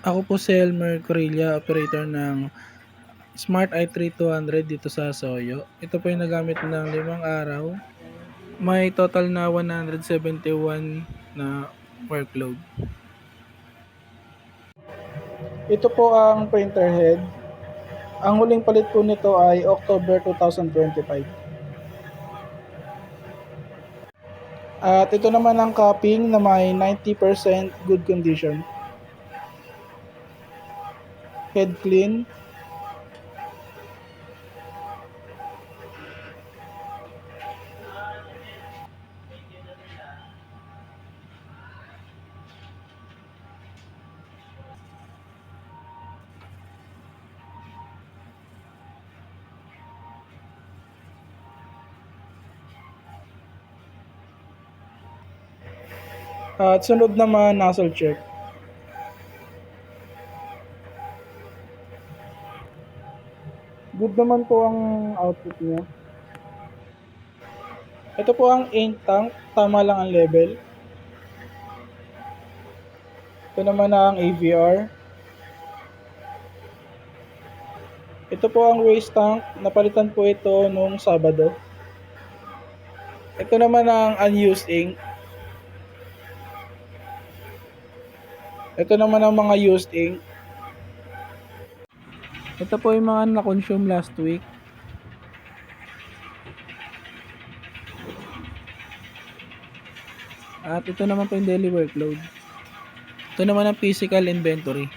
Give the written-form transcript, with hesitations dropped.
Ako po si Elmer Corilla, operator ng Smart i3200 dito sa Soyo. Ito po yung nagamit ng 5 araw. May total na 171 na workload. Ito po ang printer head. Ang huling palit po nito ay October 2025. At ito naman ang cupping na may 90% good condition. Head clean. At sunod naman, nozzle check. Good naman po ang output niya. Ito po ang ink tank, tama lang ang level. Ito naman ang AVR. Ito po ang waste tank, napalitan po ito noong Sabado. Ito naman ang unused ink. Ito naman ang mga used ink. Ito po yung mga na-consume last week. At ito naman po yung daily workload. Ito naman ang physical inventory.